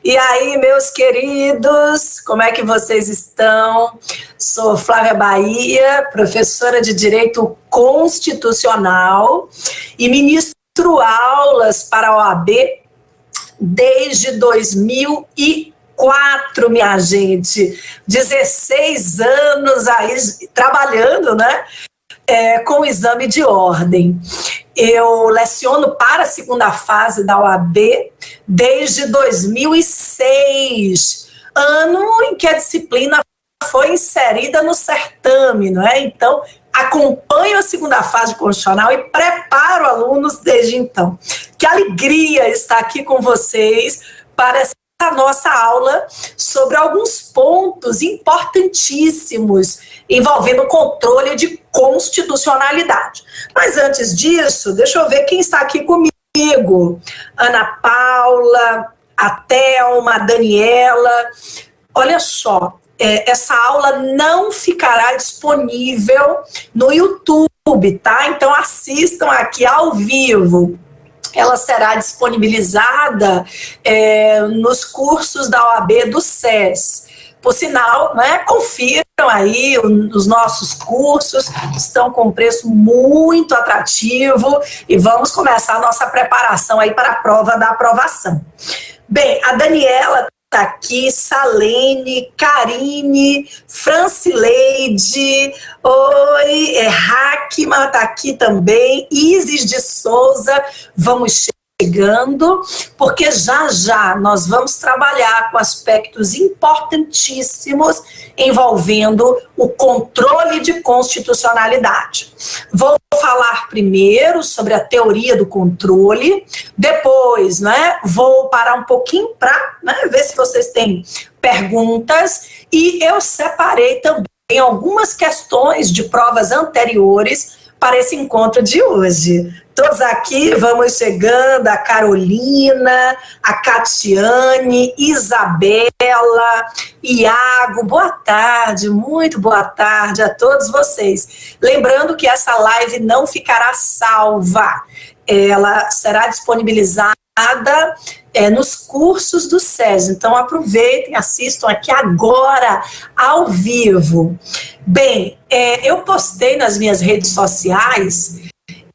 E aí, meus queridos, como é que vocês estão? Sou Flávia Bahia, professora de Direito Constitucional e ministro aulas para a OAB desde 2004, minha gente. 16 anos aí trabalhando, né? Com o exame de ordem. Eu leciono para a segunda fase da OAB desde 2006, ano em que a disciplina foi inserida no certame, não é? Então, acompanho a segunda fase constitucional e preparo alunos desde então. Que alegria estar aqui com vocês para essa nossa aula sobre alguns pontos importantíssimos envolvendo o controle de constitucionalidade. Mas antes disso, deixa eu ver quem está aqui comigo. Ana Paula, a Thelma, a Daniela. Olha só, essa aula não ficará disponível no YouTube, tá? Então assistam aqui ao vivo. Ela será disponibilizada nos cursos da OAB do SES. Por sinal, né, confiram aí os nossos cursos, estão com um preço muito atrativo e vamos começar a nossa preparação aí para a prova da aprovação. Bem, a Daniela está aqui, Salene, Karine, Francileide, oi, Hackman está aqui também, Isis de Souza, vamos chegando, porque já nós vamos trabalhar com aspectos importantíssimos envolvendo o controle de constitucionalidade. Vou falar primeiro sobre a teoria do controle, depois, né, vou parar um pouquinho para ver se vocês têm perguntas, e eu separei também algumas questões de provas anteriores para esse encontro de hoje. Todos aqui, vamos chegando, a Carolina, a Catiane, Isabela, Iago, boa tarde, muito boa tarde a todos vocês. Lembrando que essa live não ficará salva, ela será disponibilizada nos cursos do SES, então aproveitem, assistam aqui agora, ao vivo. Bem, eu postei nas minhas redes sociais,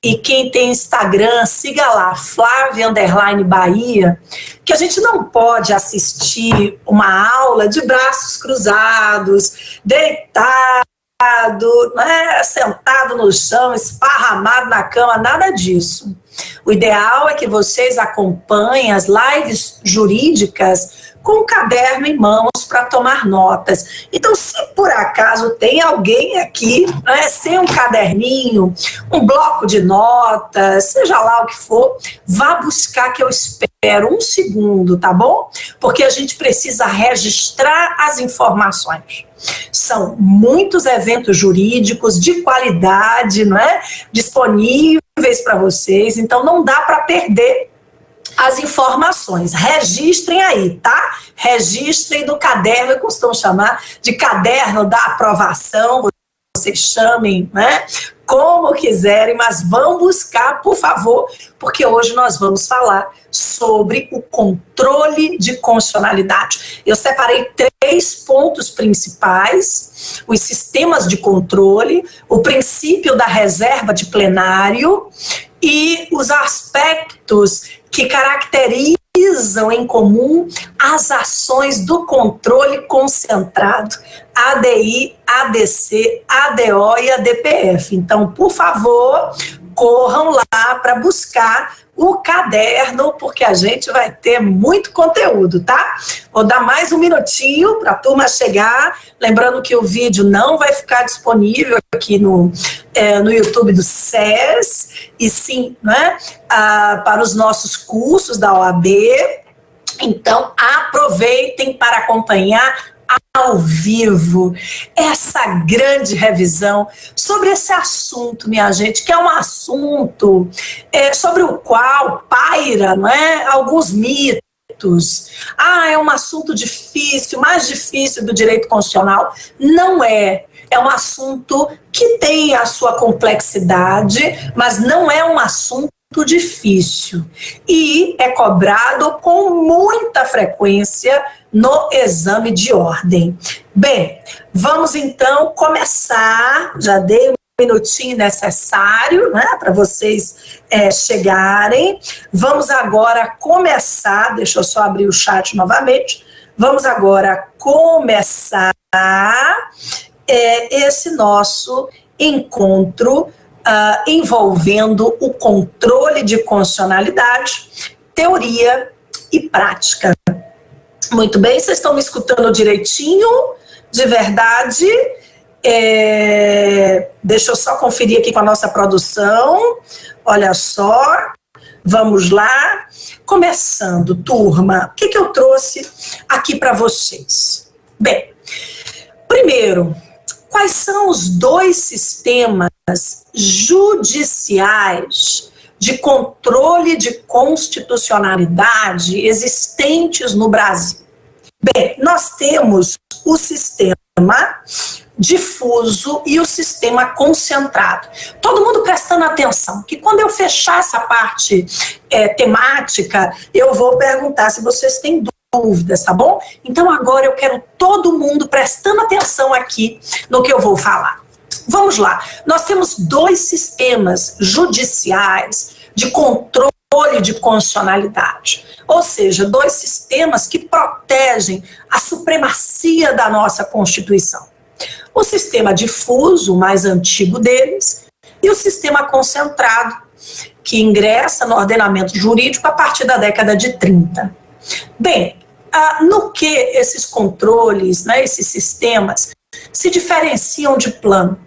e quem tem Instagram, siga lá, Flávia_Bahia, que a gente não pode assistir uma aula de braços cruzados, deitado, né, sentado no chão, esparramado na cama, nada disso. O ideal é que vocês acompanhem as lives jurídicas com o caderno em mãos para tomar notas. Então, se por acaso tem alguém aqui, sem um caderninho, um bloco de notas, seja lá o que for, vá buscar, que eu espero um segundo, tá bom? Porque a gente precisa registrar as informações. São muitos eventos jurídicos de qualidade, disponíveis para vocês, então não dá para perder as informações. Registrem aí, tá? Registrem no caderno, eu costumo chamar de caderno da aprovação, vocês chamem, como quiserem, mas vão buscar, por favor, porque hoje nós vamos falar sobre o controle de constitucionalidade. Eu separei 3 pontos principais: os sistemas de controle, o princípio da reserva de plenário e os aspectos que caracterizam em comum as ações do controle concentrado, ADI, ADC, ADO e ADPF. Então, por favor, corram lá para buscar o caderno, porque a gente vai ter muito conteúdo, tá? Vou dar mais um minutinho para a turma chegar, lembrando que o vídeo não vai ficar disponível aqui no YouTube do SES, e sim, para os nossos cursos da OAB. Então, aproveitem para acompanhar ao vivo essa grande revisão sobre esse assunto, minha gente, que é um assunto sobre o qual paira, alguns mitos. É um assunto difícil, mais difícil do direito constitucional. Não é. É um assunto que tem a sua complexidade, mas não é um assunto difícil e é cobrado com muita frequência no exame de ordem. Bem, vamos então começar. Já dei um minutinho necessário, né, para vocês chegarem. Vamos agora começar. Deixa eu só abrir o chat novamente. Vamos agora começar esse nosso encontro envolvendo o controle de constitucionalidade, teoria e prática. Muito bem, vocês estão me escutando direitinho? De verdade? Deixa eu só conferir aqui com a nossa produção. Olha só, vamos lá. Começando, turma, o que eu trouxe aqui para vocês? Bem, primeiro, quais são os dois sistemas judiciais de controle de constitucionalidade existentes no Brasil? Bem, nós temos o sistema difuso e o sistema concentrado. Todo mundo prestando atenção, que quando eu fechar essa parte temática, eu vou perguntar se vocês têm dúvidas, tá bom? Então agora eu quero todo mundo prestando atenção aqui no que eu vou falar. Vamos lá, nós temos dois sistemas judiciais de controle de constitucionalidade, ou seja, dois sistemas que protegem a supremacia da nossa Constituição. O sistema difuso, o mais antigo deles, e o sistema concentrado, que ingressa no ordenamento jurídico a partir da década de 30. Bem, no que esses controles, né, esses sistemas, se diferenciam de plano?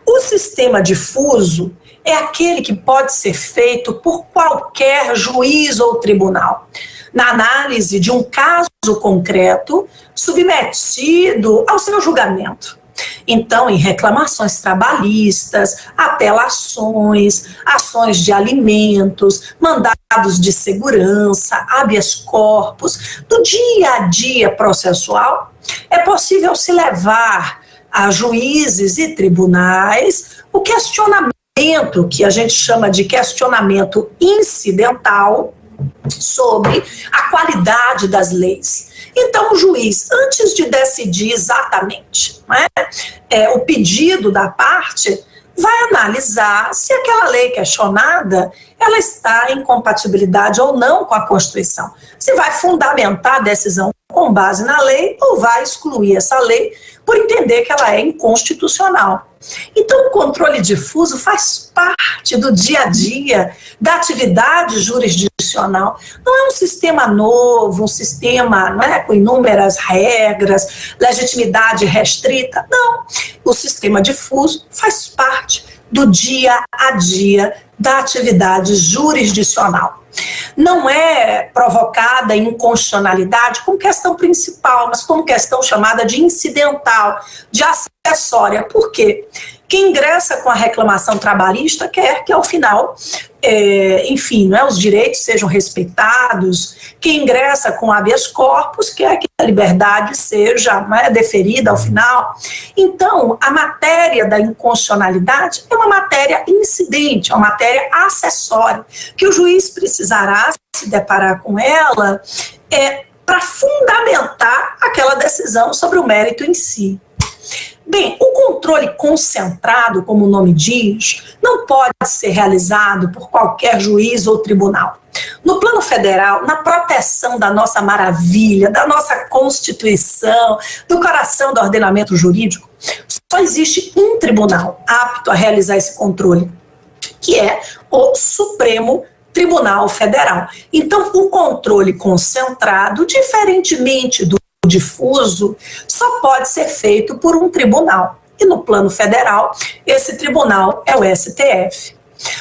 O sistema difuso é aquele que pode ser feito por qualquer juiz ou tribunal, na análise de um caso concreto submetido ao seu julgamento. Então, em reclamações trabalhistas, apelações, ações de alimentos, mandados de segurança, habeas corpus, do dia a dia processual, é possível se levar a juízes e tribunais o questionamento, que a gente chama de questionamento incidental, sobre a qualidade das leis. Então, o juiz, antes de decidir exatamente, né, o pedido da parte, vai analisar se aquela lei questionada ela está em compatibilidade ou não com a Constituição. Se vai fundamentar a decisão com base na lei ou vai excluir essa lei por entender que ela é inconstitucional. Então, o controle difuso faz parte do dia a dia da atividade jurisdicional. Não é um sistema novo, um sistema, não é, com inúmeras regras, legitimidade restrita. Não. O sistema difuso faz parte do dia a dia da atividade jurisdicional. Não é provocada em inconstitucionalidade como questão principal, mas como questão chamada de incidental, de acessória. Por quê? Quem ingressa com a reclamação trabalhista quer que, ao final, enfim, não é, os direitos sejam respeitados. Quem ingressa com habeas corpus quer que a liberdade seja, não é, deferida ao final. Então, a matéria da inconstitucionalidade é uma matéria incidente, é uma matéria acessória, que o juiz precisará se deparar com ela para fundamentar aquela decisão sobre o mérito em si. Bem, o controle concentrado, como o nome diz, não pode ser realizado por qualquer juiz ou tribunal. No plano federal, na proteção da nossa maravilha, da nossa Constituição, do coração do ordenamento jurídico, só existe um tribunal apto a realizar esse controle, que é o Supremo Tribunal Federal. Então, o controle concentrado, diferentemente do difuso, só pode ser feito por um tribunal. E no plano federal, esse tribunal é o STF.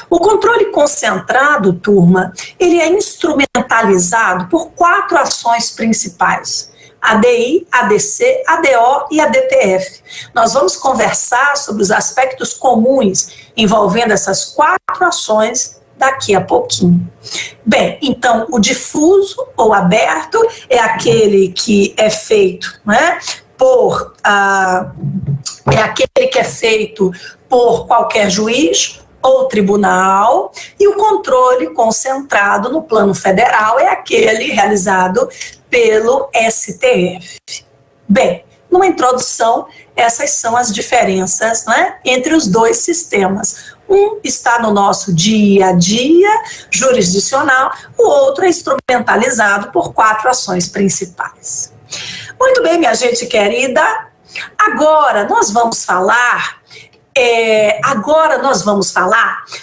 O controle concentrado, turma, ele é instrumentalizado por 4 ações principais: ADI, ADC, ADO e ADPF. Nós vamos conversar sobre os aspectos comuns envolvendo essas 4 ações daqui a pouquinho. Bem, então, o difuso ou aberto é aquele que é feito, né, é aquele que é feito por qualquer juiz ou tribunal, e o controle concentrado no plano federal é aquele realizado pelo STF. Bem, numa introdução, essas são as diferenças, né, entre os dois sistemas. Um está no nosso dia a dia jurisdicional, o outro é instrumentalizado por 4 ações principais. Muito bem, minha gente querida, agora nós vamos falar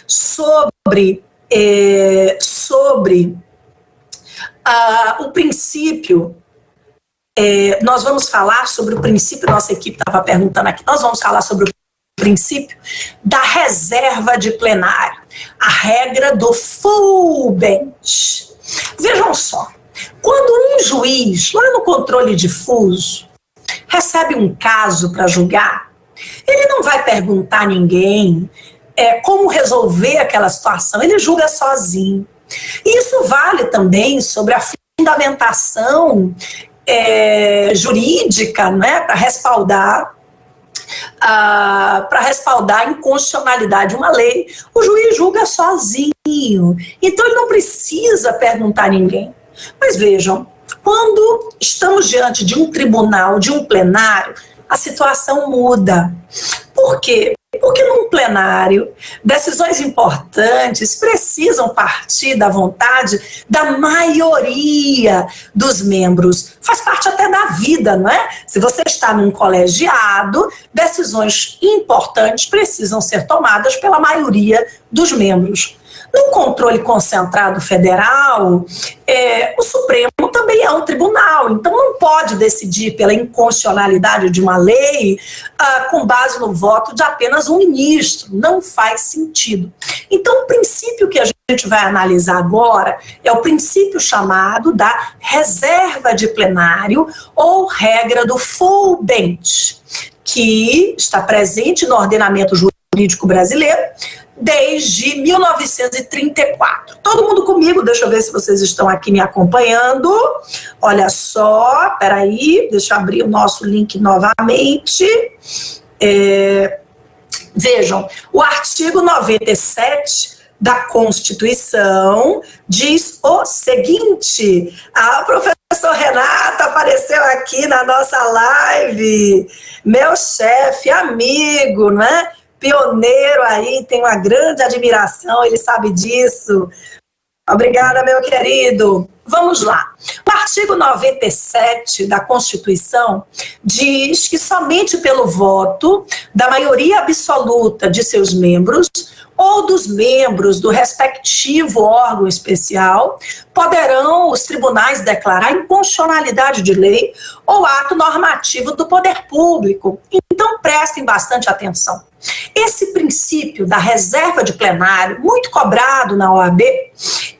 sobre o princípio. Nós vamos falar sobre o princípio, nossa equipe estava perguntando aqui, nós vamos falar sobre o princípio da reserva de plenário, a regra do full bench. Vejam só, quando um juiz, lá no controle difuso, recebe um caso para julgar, ele não vai perguntar a ninguém como resolver aquela situação, ele julga sozinho. Isso vale também sobre a fundamentação jurídica, né, para respaldar a inconstitucionalidade de uma lei. O juiz julga sozinho, então ele não precisa perguntar a ninguém. Mas vejam, quando estamos diante de um tribunal, de um plenário, a situação muda. Por quê? Porque num plenário, decisões importantes precisam partir da vontade da maioria dos membros. Faz parte até da vida, não é? Se você está num colegiado, decisões importantes precisam ser tomadas pela maioria dos membros. No controle concentrado federal, o Supremo também é um tribunal, então não pode decidir pela inconstitucionalidade de uma lei com base no voto de apenas um ministro. Não faz sentido. Então, o princípio que a gente vai analisar agora é o princípio chamado da reserva de plenário ou regra do full bench, que está presente no ordenamento jurídico brasileiro desde 1934. Todo mundo comigo? Deixa eu ver se vocês estão aqui me acompanhando. Olha só, peraí, deixa eu abrir o nosso link novamente. Vejam, o artigo 97 da Constituição diz o seguinte: a professora Renata apareceu aqui na nossa live, meu chefe, amigo, né? Pioneiro aí, tem uma grande admiração, ele sabe disso. Obrigada, meu querido. Vamos lá. O artigo 97 da Constituição diz que somente pelo voto da maioria absoluta de seus membros ou dos membros do respectivo órgão especial poderão os tribunais declarar inconstitucionalidade de lei ou ato normativo do poder público. Então, prestem bastante atenção. Esse princípio da reserva de plenário, muito cobrado na OAB,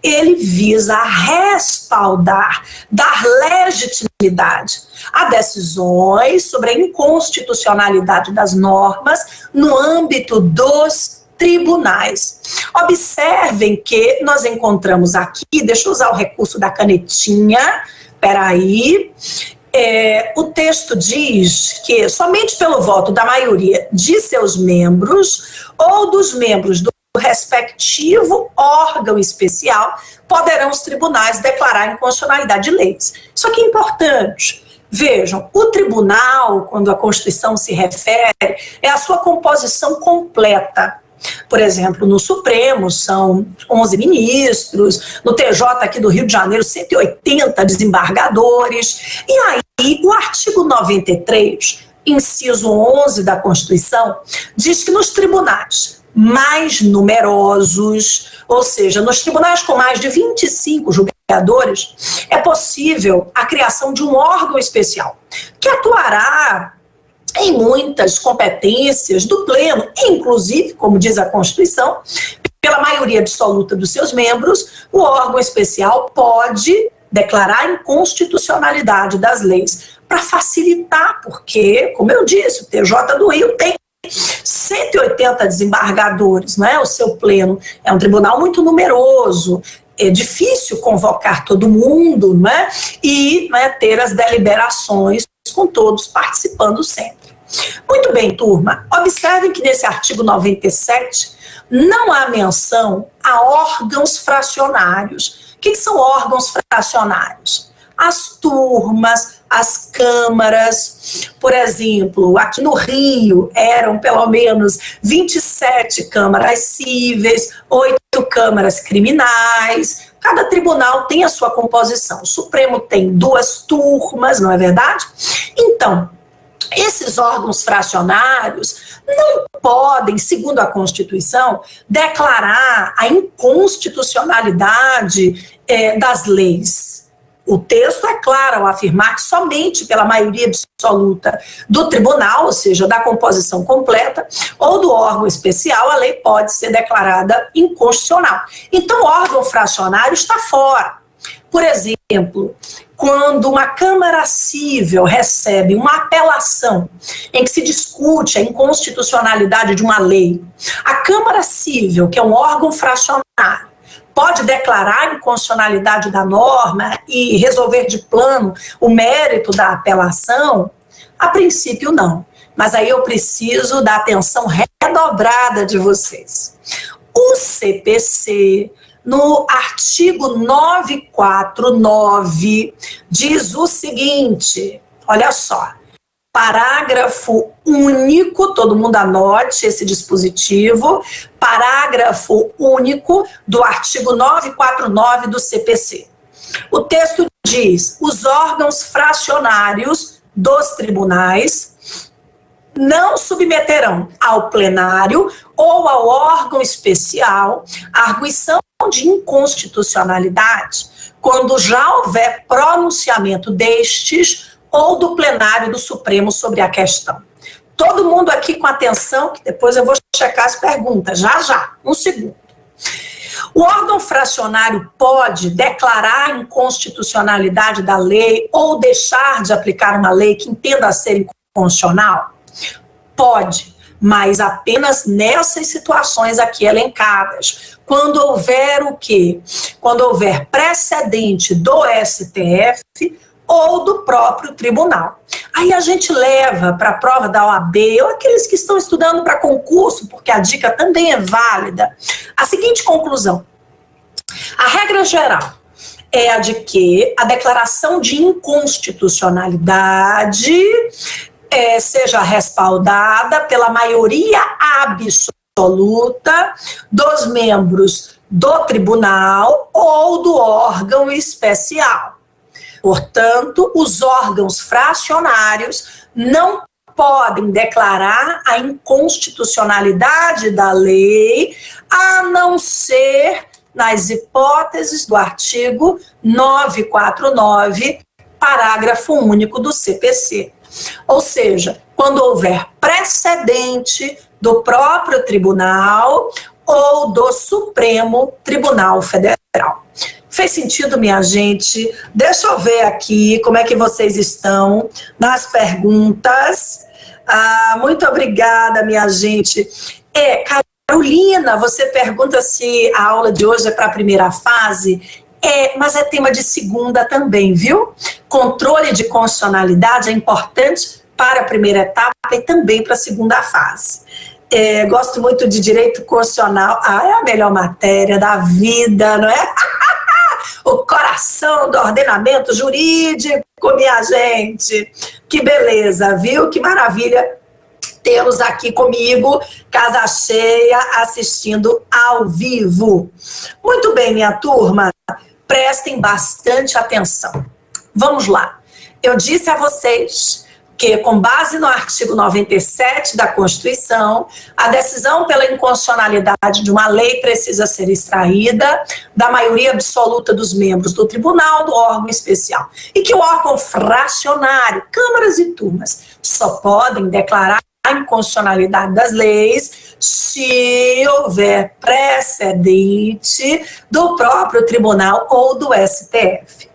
ele visa respaldar, dar legitimidade a decisões sobre a inconstitucionalidade das normas no âmbito dos tribunais. Observem que nós encontramos aqui, deixa eu usar o recurso da canetinha, peraí. O texto diz que somente pelo voto da maioria de seus membros ou dos membros do respectivo órgão especial poderão os tribunais declarar inconstitucionalidade de leis. Isso aqui é importante. Vejam, o tribunal, quando a Constituição se refere, é a sua composição completa. Por exemplo, no Supremo são 11 ministros, no TJ aqui do Rio de Janeiro 180 desembargadores, e aí o artigo 93, inciso 11 da Constituição, diz que nos tribunais mais numerosos, ou seja, nos tribunais com mais de 25 julgadores, é possível a criação de um órgão especial que atuará em muitas competências do Pleno, inclusive, como diz a Constituição, pela maioria absoluta dos seus membros, o órgão especial pode declarar a inconstitucionalidade das leis, para facilitar, porque, como eu disse, o TJ do Rio tem 180 desembargadores, não é? O seu Pleno é um tribunal muito numeroso, é difícil convocar todo mundo, não é? E, não é, ter as deliberações com todos participando sempre. Muito bem, turma. Observem que nesse artigo 97 não há menção a órgãos fracionários. O que são órgãos fracionários? As turmas, as câmaras. Por exemplo, aqui no Rio eram pelo menos 27 câmaras cíveis, 8 câmaras criminais. Cada tribunal tem a sua composição. O Supremo tem 2 turmas, não é verdade? Então, esses órgãos fracionários não podem, segundo a Constituição, declarar a inconstitucionalidade das leis. O texto é claro ao afirmar que somente pela maioria absoluta do tribunal, ou seja, da composição completa, ou do órgão especial, a lei pode ser declarada inconstitucional. Então, o órgão fracionário está fora. Por exemplo, quando uma Câmara Cível recebe uma apelação em que se discute a inconstitucionalidade de uma lei, a Câmara Cível, que é um órgão fracionário, pode declarar a inconstitucionalidade da norma e resolver de plano o mérito da apelação? A princípio, não. Mas aí eu preciso da atenção redobrada de vocês. O CPC, no artigo 949, diz o seguinte, olha só, parágrafo único, todo mundo anote esse dispositivo, parágrafo único do artigo 949 do CPC. O texto diz: os órgãos fracionários dos tribunais não submeterão ao plenário ou ao órgão especial a arguição de inconstitucionalidade quando já houver pronunciamento destes ou do plenário do Supremo sobre a questão. Todo mundo aqui com atenção, que depois eu vou checar as perguntas, já, um segundo. O órgão fracionário pode declarar a inconstitucionalidade da lei ou deixar de aplicar uma lei que entenda ser inconstitucional? Pode, mas apenas nessas situações aqui elencadas. Quando houver o quê? Quando houver precedente do STF ou do próprio tribunal. Aí a gente leva para a prova da OAB, ou aqueles que estão estudando para concurso, porque a dica também é válida, a seguinte conclusão. A regra geral é a de que a declaração de inconstitucionalidade seja respaldada pela maioria absoluta dos membros do tribunal ou do órgão especial. Portanto, os órgãos fracionários não podem declarar a inconstitucionalidade da lei, a não ser nas hipóteses do artigo 949, parágrafo único do CPC. Ou seja, quando houver precedente do próprio tribunal ou do Supremo Tribunal Federal. Fez sentido, minha gente? Deixa eu ver aqui como é que vocês estão nas perguntas. Muito obrigada, minha gente. Carolina, você pergunta se a aula de hoje é para a primeira fase. Mas é tema de segunda também, viu? Controle de constitucionalidade é importante para a primeira etapa e também para a segunda fase. Gosto muito de direito constitucional. É a melhor matéria da vida, não é? O coração do ordenamento jurídico, minha gente. Que beleza, viu? Que maravilha tê-los aqui comigo, casa cheia, assistindo ao vivo. Muito bem, minha turma, prestem bastante atenção. Vamos lá. Eu disse a vocês que, com base no artigo 97 da Constituição, a decisão pela inconstitucionalidade de uma lei precisa ser extraída da maioria absoluta dos membros do tribunal, do órgão especial. E que o órgão fracionário, câmaras e turmas, só podem declarar a inconstitucionalidade das leis se houver precedente do próprio tribunal ou do STF.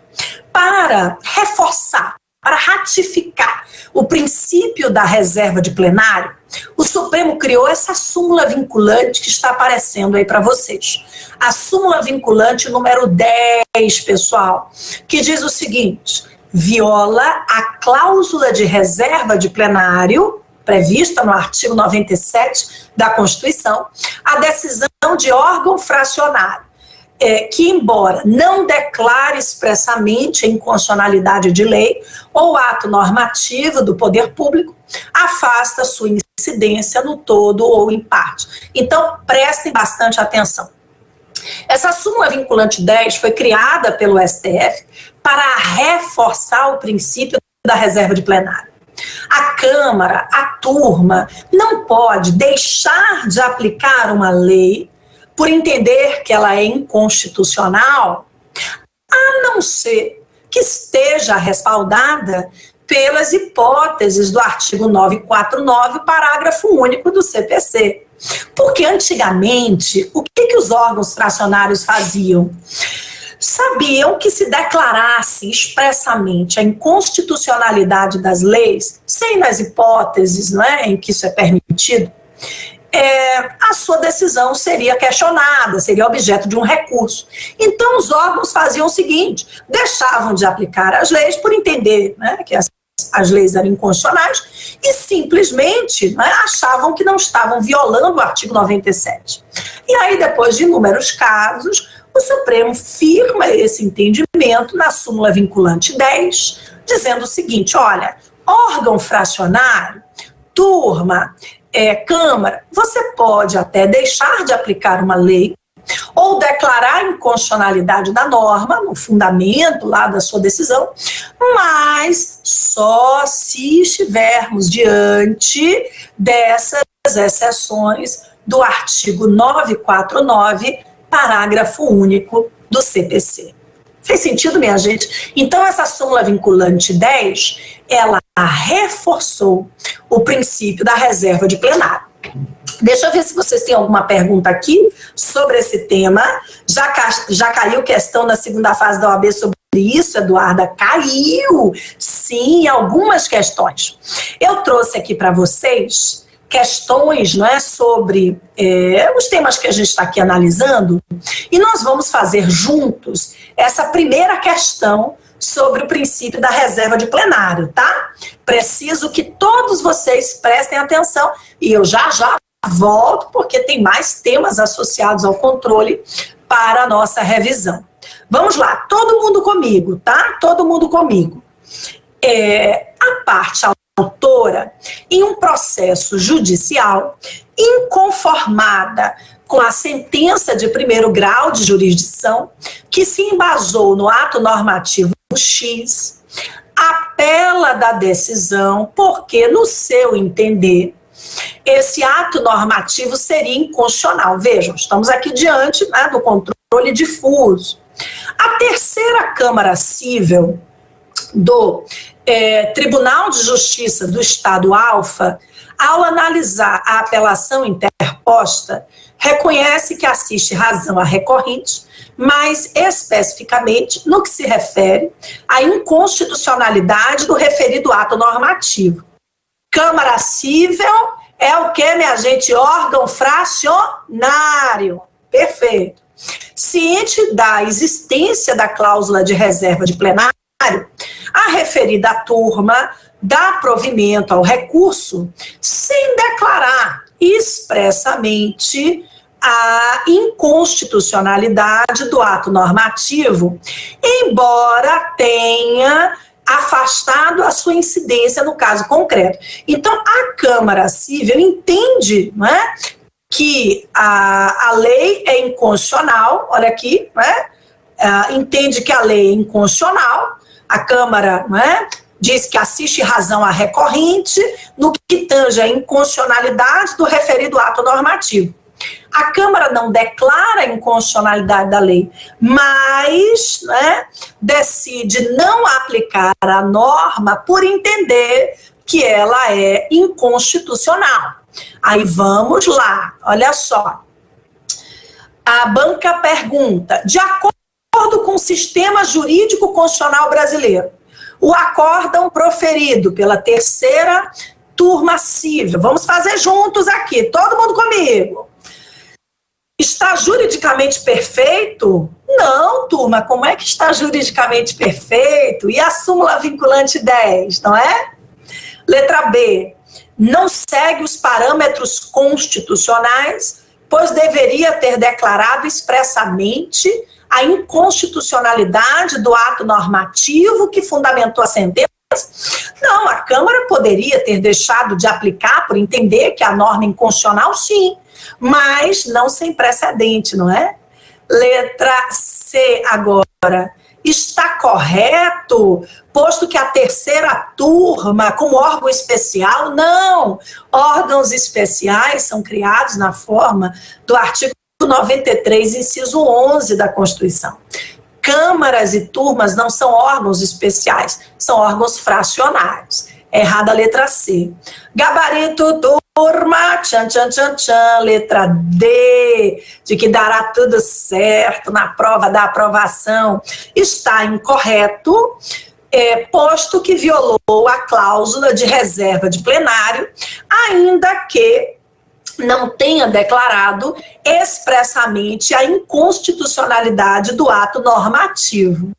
Para reforçar, para ratificar o princípio da reserva de plenário, o Supremo criou essa súmula vinculante que está aparecendo aí para vocês. A súmula vinculante número 10, pessoal, que diz o seguinte: viola a cláusula de reserva de plenário, prevista no artigo 97 da Constituição, a decisão de órgão fracionário, que, embora não declare expressamente a inconstitucionalidade de lei ou ato normativo do poder público, afasta sua incidência no todo ou em parte. Então, prestem bastante atenção. Essa súmula vinculante 10 foi criada pelo STF para reforçar o princípio da reserva de plenário. A Câmara, a turma, não pode deixar de aplicar uma lei por entender que ela é inconstitucional, a não ser que esteja respaldada pelas hipóteses do artigo 949, parágrafo único do CPC. Porque antigamente, o que os órgãos fracionários faziam? Sabiam que se declarasse expressamente a inconstitucionalidade das leis, sem nas hipóteses, não é, em que isso é permitido, a sua decisão seria questionada, seria objeto de um recurso. Então, os órgãos faziam o seguinte: deixavam de aplicar as leis por entender, né, que as leis eram inconstitucionais e simplesmente, né, achavam que não estavam violando o artigo 97. E aí, depois de inúmeros casos, o Supremo firma esse entendimento na súmula vinculante 10, dizendo o seguinte: olha, órgão fracionário, turma, Câmara, você pode até deixar de aplicar uma lei ou declarar a inconstitucionalidade da norma, no fundamento lá da sua decisão, mas só se estivermos diante dessas exceções do artigo 949, parágrafo único do CPC. Fez sentido, minha gente? Então, essa súmula vinculante 10, ela reforçou o princípio da reserva de plenário. Deixa eu ver se vocês têm alguma pergunta aqui sobre esse tema. Já caiu questão na segunda fase da OAB sobre isso, Eduarda? Caiu, sim, algumas questões. Eu trouxe aqui para vocês questões, não é, sobre os temas que a gente está aqui analisando, e nós vamos fazer juntos essa primeira questão sobre o princípio da reserva de plenário, tá? Preciso que todos vocês prestem atenção, e eu já volto, porque tem mais temas associados ao controle para a nossa revisão. Vamos lá, todo mundo comigo, tá? Todo mundo comigo. A parte autora, em um processo judicial, inconformada com a sentença de primeiro grau de jurisdição, que se embasou no ato normativo X, apela da decisão porque, no seu entender, esse ato normativo seria inconstitucional. Vejam, estamos aqui diante, né, do controle difuso. A terceira Câmara Cível do Tribunal de Justiça do Estado Alfa, ao analisar a apelação interposta, reconhece que assiste razão à recorrente, mas especificamente no que se refere à inconstitucionalidade do referido ato normativo. Câmara Cível é o que, minha gente? Órgão fracionário. Perfeito. Ciente da existência da cláusula de reserva de plenário, a referida turma dá provimento ao recurso sem declarar expressamente a inconstitucionalidade do ato normativo, embora tenha afastado a sua incidência no caso concreto. Então, a Câmara Cível entende, não é, que a lei é inconstitucional, olha aqui, não é? Entende que a lei é inconstitucional, a Câmara, não é, diz que assiste razão à recorrente no que tange a inconstitucionalidade do referido ato normativo. A Câmara não declara a inconstitucionalidade da lei, mas, né, decide não aplicar a norma por entender que ela é inconstitucional. Aí vamos lá, olha só. A banca pergunta: de acordo com o sistema jurídico constitucional brasileiro, o acórdão proferido pela terceira turma cível, vamos fazer juntos aqui, todo mundo comigo, está juridicamente perfeito? Não, turma, como é que está juridicamente perfeito? E a súmula vinculante 10, não é? Letra B. não segue os parâmetros constitucionais, pois deveria ter declarado expressamente a inconstitucionalidade do ato normativo que fundamentou a sentença. Não, a Câmara poderia ter deixado de aplicar por entender que a norma é inconstitucional, sim, mas não sem precedente, não é? Letra C agora. Está correto, posto que a terceira turma, como órgão especial, não. Órgãos especiais são criados na forma do artigo 93, inciso 11 da Constituição. Câmaras e turmas não são órgãos especiais, são órgãos fracionários. Errada a letra C. Gabarito, turma, tchan, tchan, tchan, tchan. Letra D, de que dará tudo certo na prova da aprovação. Está incorreto, posto que violou a cláusula de reserva de plenário, ainda que não tenha declarado expressamente a inconstitucionalidade do ato normativo.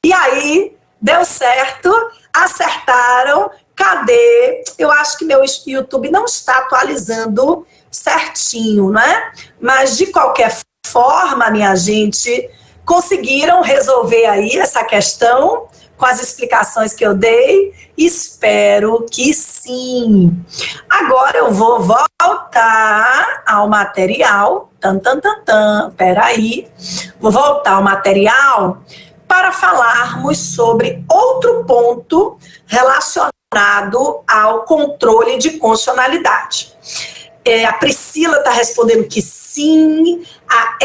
E aí, deu certo, acertaram. Cadê? Eu acho que meu YouTube não está atualizando certinho, né? Mas, de qualquer forma, minha gente, conseguiram resolver aí essa questão com as explicações que eu dei? Espero que sim. Agora eu vou voltar ao material. Peraí. Vou voltar ao material para falarmos sobre outro ponto relacionado ao controle de constitucionalidade. A Priscila está respondendo que sim, a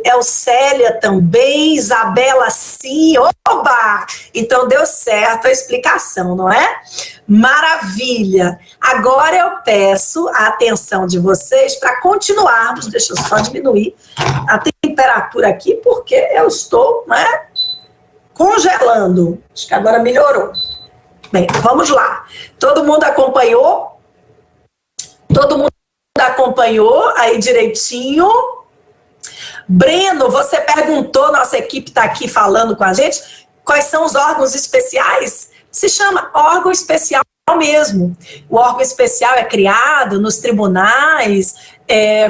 Elcélia também, Isabela sim, oba! Então deu certo a explicação, não é? Maravilha! Agora eu peço a atenção de vocês para continuarmos, deixa eu só diminuir a temperatura aqui, porque eu estou, né, congelando. Acho que agora melhorou. Bem, vamos lá. Todo mundo acompanhou? Todo mundo acompanhou aí direitinho? Breno, você perguntou, nossa equipe está aqui falando com a gente, quais são os órgãos especiais? Se chama órgão especial mesmo. O órgão especial é criado nos tribunais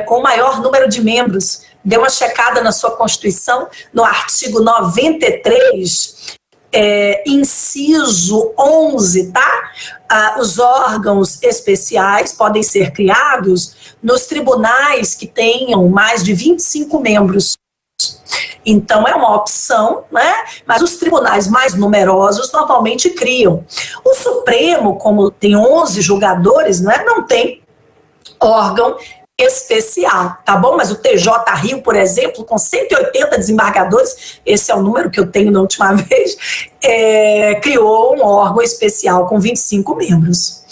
com o maior número de membros. Dê uma checada na sua Constituição, no artigo 93, inciso 11, tá? Os órgãos especiais podem ser criados nos tribunais que tenham mais de 25 membros. Então, é uma opção, né? Mas os tribunais mais numerosos normalmente criam. O Supremo, como tem 11 julgadores, né, não tem órgão especial, tá bom? Mas o TJ Rio, por exemplo, com 180 desembargadores, esse é o número que eu tenho na última vez, criou um órgão especial com 25 membros.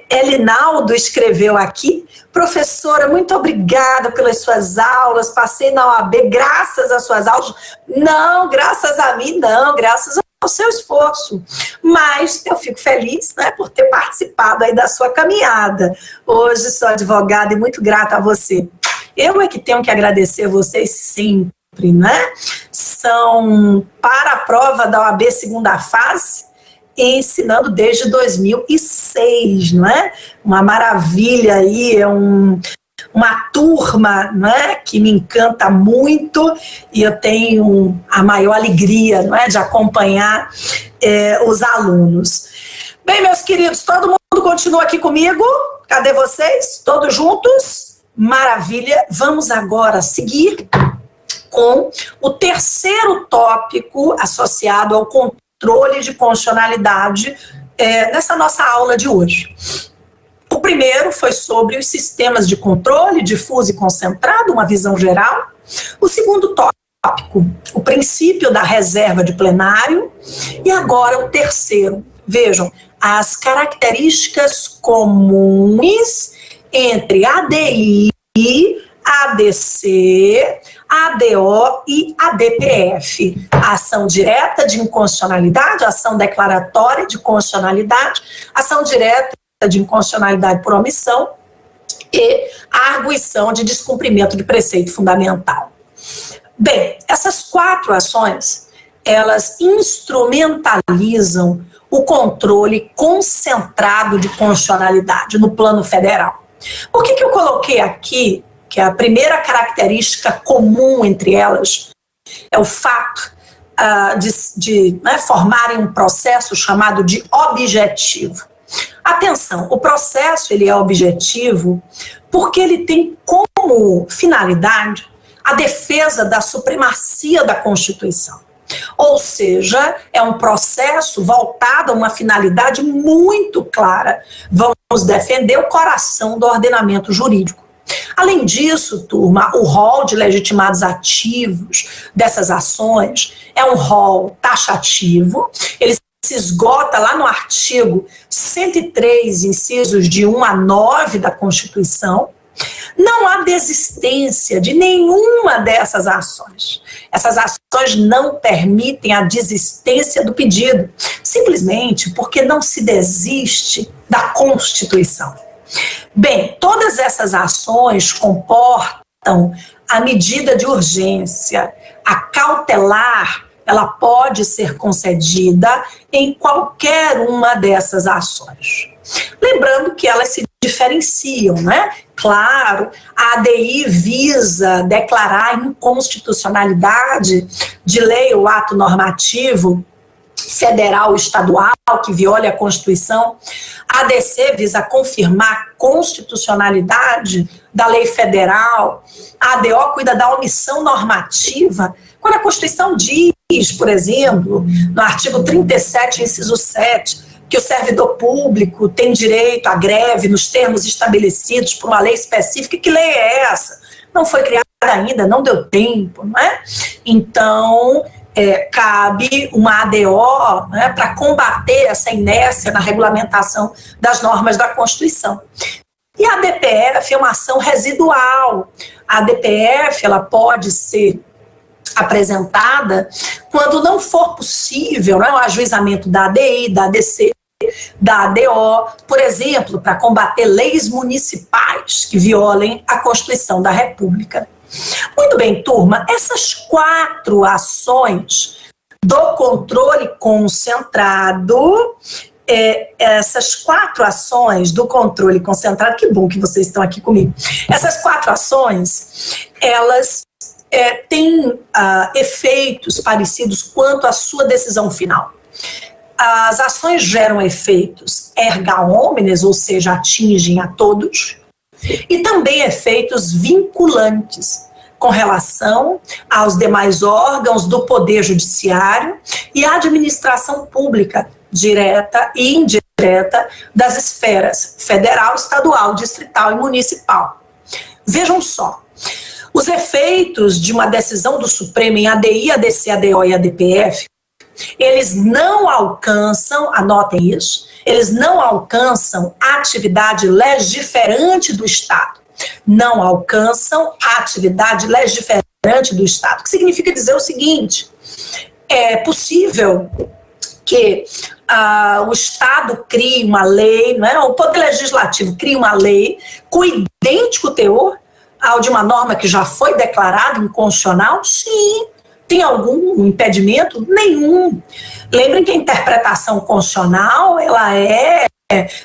Elinaldo escreveu aqui: professora, muito obrigada pelas suas aulas, passei na OAB graças às suas aulas. Não, graças a mim não, graças ao seu esforço. Mas eu fico feliz, né, por ter participado aí da sua caminhada. Hoje sou advogada e muito grata a você. Eu é que tenho que agradecer vocês sempre, né? São para a prova da OAB segunda fase, ensinando desde 2006, não é? Uma maravilha aí, uma turma, né, que me encanta muito e eu tenho a maior alegria, não é, de acompanhar os alunos. Bem, meus queridos, todo mundo continua aqui comigo? Cadê vocês? Todos juntos? Maravilha. Vamos agora seguir com o terceiro tópico associado ao controle de constitucionalidade nessa nossa aula de hoje. O primeiro foi sobre os sistemas de controle difuso e concentrado, uma visão geral. O segundo tópico, o princípio da reserva de plenário. E agora o terceiro, vejam, as características comuns entre ADI, ADC, ADO e ADPF. A ação direta de inconstitucionalidade, ação declaratória de constitucionalidade, ação direta de inconstitucionalidade por omissão e a arguição de descumprimento de preceito fundamental. Bem, essas quatro ações, elas instrumentalizam o controle concentrado de constitucionalidade no plano federal. Por que eu coloquei aqui que a primeira característica comum entre elas é o fato de formarem um processo chamado de objetivo? Atenção, o processo ele é objetivo porque ele tem como finalidade a defesa da supremacia da Constituição. Ou seja, é um processo voltado a uma finalidade muito clara. Vamos defender o coração do ordenamento jurídico. Além disso, turma, o rol de legitimados ativos dessas ações é um rol taxativo. Ele se esgota lá no artigo 103, incisos de 1 a 9 da Constituição. Não há desistência de nenhuma dessas ações. Essas ações não permitem a desistência do pedido, simplesmente porque não se desiste da Constituição. Bem, todas essas ações comportam a medida de urgência. A cautelar, ela pode ser concedida em qualquer uma dessas ações. Lembrando que elas se diferenciam, né? Claro, a ADI visa declarar a inconstitucionalidade de lei ou ato normativo federal ou estadual que viole a Constituição. A ADC visa confirmar a constitucionalidade da lei federal. A ADO cuida da omissão normativa. Quando a Constituição diz, por exemplo, no artigo 37, inciso 7, que o servidor público tem direito à greve nos termos estabelecidos por uma lei específica. Que lei é essa? Não foi criada ainda, não deu tempo, não é? Então, cabe uma ADO, né, para combater essa inércia na regulamentação das normas da Constituição. E a ADPF é uma ação residual. A ADPF ela pode ser apresentada quando não for possível, né, o ajuizamento da ADI, da ADC, da ADO, por exemplo, para combater leis municipais que violem a Constituição da República. Muito bem, turma, essas 4 ações do controle concentrado, essas 4 ações do controle concentrado, que bom que vocês estão aqui comigo, essas 4 ações, elas têm efeitos parecidos quanto à sua decisão final. As ações geram efeitos erga omnes, ou seja, atingem a todos, e também efeitos vinculantes com relação aos demais órgãos do Poder Judiciário e à administração pública, direta e indireta, das esferas federal, estadual, distrital e municipal. Vejam só, os efeitos de uma decisão do Supremo em ADI, ADC, ADO e ADPF, eles não alcançam, anotem isso, eles não alcançam a atividade legiferante do Estado. Não alcançam a atividade legiferante do Estado. O que significa dizer o seguinte: é possível que o Estado crie uma lei, né, o Poder Legislativo crie uma lei com idêntico teor ao de uma norma que já foi declarada inconstitucional? Sim. Tem algum impedimento? Nenhum. Lembrem que a interpretação constitucional, ela é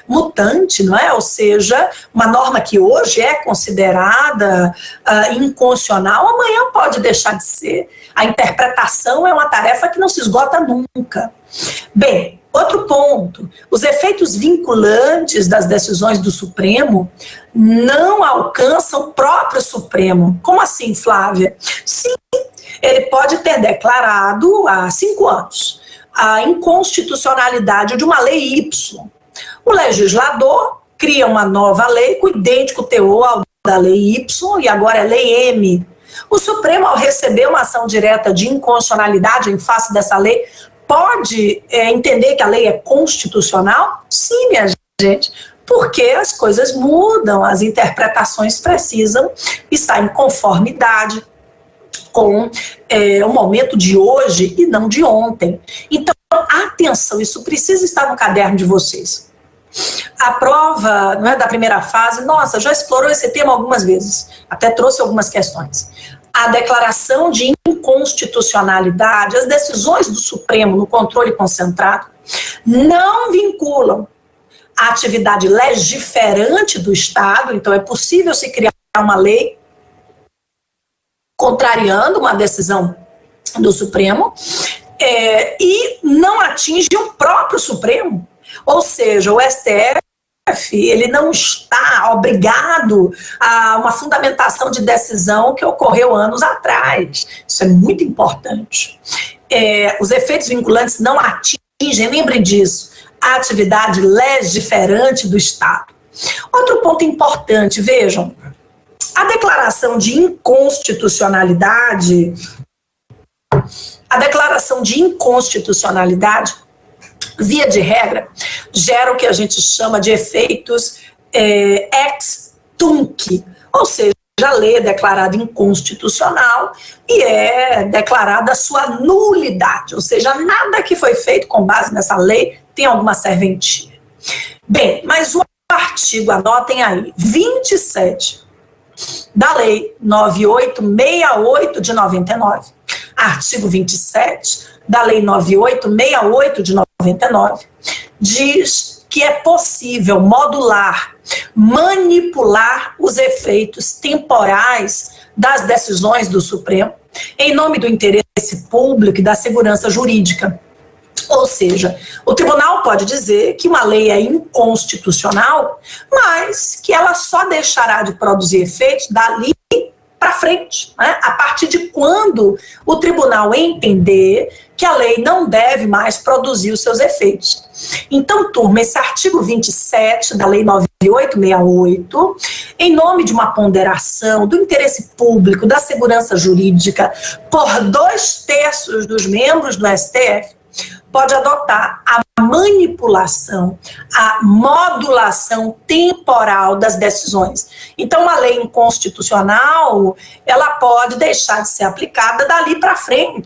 mutante, não é? Ou seja, uma norma que hoje é considerada inconstitucional, amanhã pode deixar de ser. A interpretação é uma tarefa que não se esgota nunca. Bem, outro ponto, os efeitos vinculantes das decisões do Supremo não alcançam o próprio Supremo. Como assim, Flávia? Sim, ele pode ter declarado há 5 anos a inconstitucionalidade de uma lei Y. O legislador cria uma nova lei com idêntico teor ao da lei Y e agora é lei M. O Supremo, ao receber uma ação direta de inconstitucionalidade em face dessa lei, pode entender que a lei é constitucional? Sim, minha gente, porque as coisas mudam, as interpretações precisam estar em conformidade com o momento de hoje e não de ontem. Então, atenção, isso precisa estar no caderno de vocês. A prova, não é, da primeira fase, nossa, já explorou esse tema algumas vezes, até trouxe algumas questões. a declaração de inconstitucionalidade, as decisões do Supremo no controle concentrado não vinculam a atividade legiferante do Estado, então é possível se criar uma lei contrariando uma decisão do Supremo, e não atinge o próprio Supremo, ou seja, o STF ele não está obrigado a uma fundamentação de decisão que ocorreu anos atrás. Isso é muito importante. Os efeitos vinculantes não atingem, lembre disso, a atividade legiferante do Estado. Outro ponto importante, vejam, a declaração de inconstitucionalidade, via de regra, gera o que a gente chama de efeitos ex tunc, ou seja, a lei é declarada inconstitucional e é declarada a sua nulidade, ou seja, nada que foi feito com base nessa lei tem alguma serventia. Bem, mas o artigo, anotem aí, 27 da Lei 9868 de 99, artigo 27 da Lei 9868 de 99, diz que é possível modular, manipular os efeitos temporais das decisões do Supremo em nome do interesse público e da segurança jurídica. Ou seja, o tribunal pode dizer que uma lei é inconstitucional, mas que ela só deixará de produzir efeitos dali para frente, né? A partir de quando o tribunal entender que a lei não deve mais produzir os seus efeitos. Então, turma, esse artigo 27 da Lei 9868, em nome de uma ponderação do interesse público, da segurança jurídica, por 2/3 dos membros do STF, pode adotar a manipulação, a modulação temporal das decisões. Então, uma lei inconstitucional, ela pode deixar de ser aplicada dali para frente.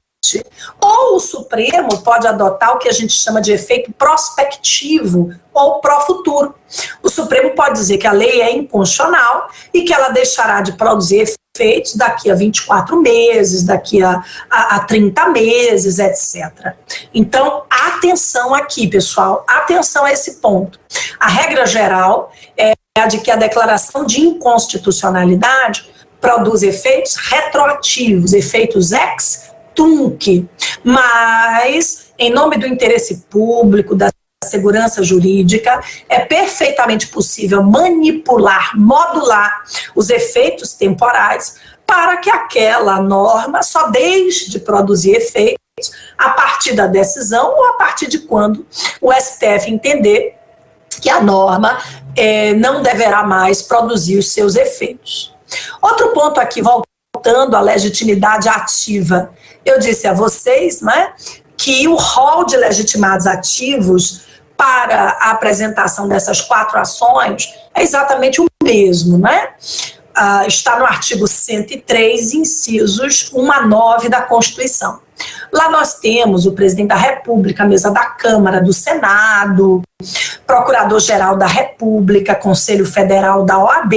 Ou o Supremo pode adotar o que a gente chama de efeito prospectivo ou pró-futuro. O Supremo pode dizer que a lei é inconstitucional e que ela deixará de produzir efeitos daqui a 24 meses, daqui a 30 meses, etc. Então, atenção aqui, pessoal, atenção a esse ponto. A regra geral é a de que a declaração de inconstitucionalidade produz efeitos retroativos, efeitos ex tunc, mas, em nome do interesse público, da segurança jurídica, é perfeitamente possível manipular, modular os efeitos temporais para que aquela norma só deixe de produzir efeitos a partir da decisão ou a partir de quando o STF entender que a norma não deverá mais produzir os seus efeitos. Outro ponto aqui, voltando à legitimidade ativa, eu disse a vocês, né, que o rol de legitimados ativos para a apresentação dessas 4 ações é exatamente o mesmo, né? Está no artigo 103, incisos 1 a 9 da Constituição. Lá nós temos o presidente da República, a mesa da Câmara, do Senado, Procurador-Geral da República, Conselho Federal da OAB,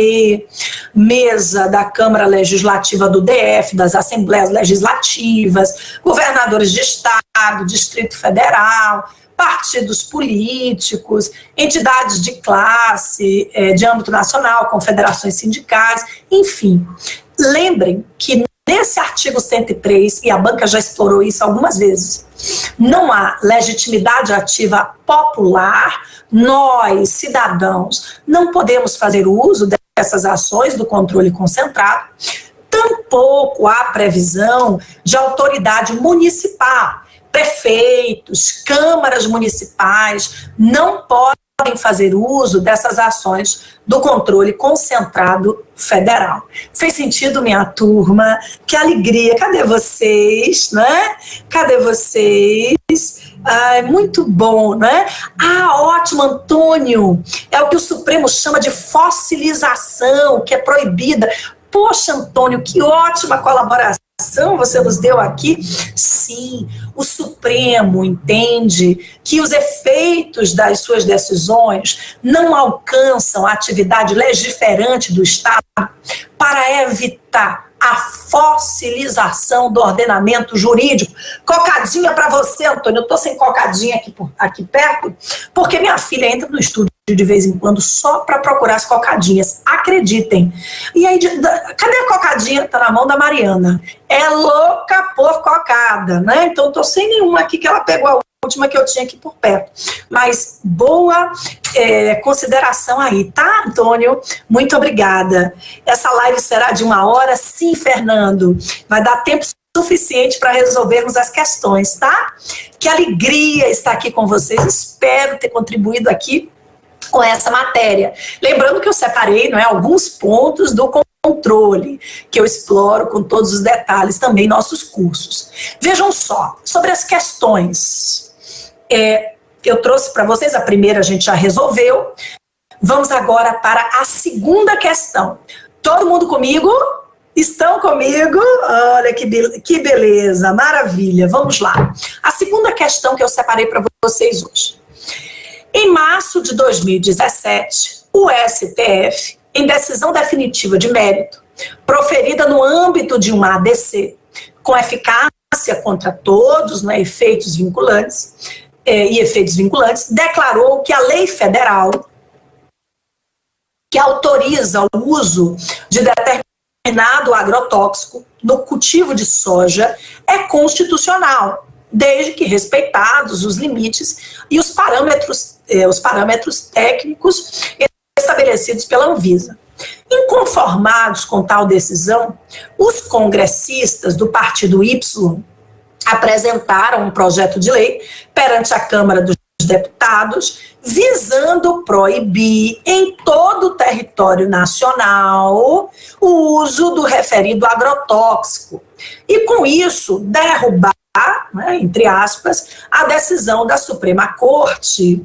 mesa da Câmara Legislativa do DF, das Assembleias Legislativas, governadores de Estado, Distrito Federal, partidos políticos, entidades de classe, de âmbito nacional, confederações sindicais, enfim. Lembrem que nesse artigo 103, e a banca já explorou isso algumas vezes, não há legitimidade ativa popular, nós, cidadãos, não podemos fazer uso dessas ações do controle concentrado, tampouco há previsão de autoridade municipal. Prefeitos, câmaras municipais não podem fazer uso dessas ações do controle concentrado federal. Fez sentido, minha turma? Que alegria! Cadê vocês, né? Cadê vocês? Muito bom, né? Ótimo, Antônio! É o que o Supremo chama de fossilização, que é proibida. Poxa, Antônio, que ótima colaboração! explicação você nos deu aqui. Sim, o Supremo entende que os efeitos das suas decisões não alcançam a atividade legiferante do Estado para evitar a fossilização do ordenamento jurídico. Cocadinha para você, Antônio. Eu estou sem cocadinha aqui perto, porque minha filha entra no estúdio de vez em quando só para procurar as cocadinhas. Acreditem. E aí, cadê a cocadinha? Está na mão da Mariana. É louca por cocada, né? Então, estou sem nenhuma aqui que ela pegou a última que eu tinha aqui por perto. Mas boa consideração aí, tá, Antônio? Muito obrigada. Essa live será de 1 hora? Sim, Fernando. Vai dar tempo suficiente para resolvermos as questões, tá? Que alegria estar aqui com vocês. Espero ter contribuído aqui com essa matéria. Lembrando que eu separei, não é, alguns pontos do controle, que eu exploro com todos os detalhes também em nossos cursos. Vejam só, sobre as questões. Eu trouxe para vocês, a primeira a gente já resolveu. Vamos agora para a segunda questão. Todo mundo comigo? Estão comigo? Olha que beleza, maravilha. Vamos lá. A segunda questão que eu separei para vocês hoje. Em março de 2017, o STF, em decisão definitiva de mérito, proferida no âmbito de uma ADC, com eficácia contra todos, né, efeitos vinculantes, declarou que a lei federal que autoriza o uso de determinado agrotóxico no cultivo de soja é constitucional, desde que respeitados os limites e os parâmetros técnicos estabelecidos pela Anvisa. Inconformados com tal decisão, os congressistas do Partido Y apresentaram um projeto de lei perante a Câmara dos Deputados, visando proibir em todo o território nacional o uso do referido agrotóxico. E com isso, derrubar, né, entre aspas, a decisão da Suprema Corte,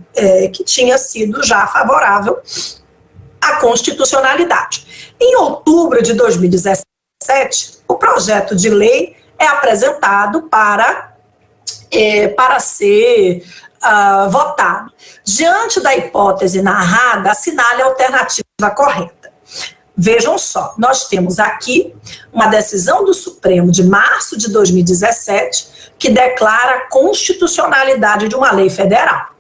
que tinha sido já favorável à constitucionalidade. Em outubro de 2017, o projeto de lei é apresentado para ser votado. Diante da hipótese narrada, assinale a alternativa correta. Vejam só, nós temos aqui uma decisão do Supremo de março de 2017 que declara a constitucionalidade de uma lei federal.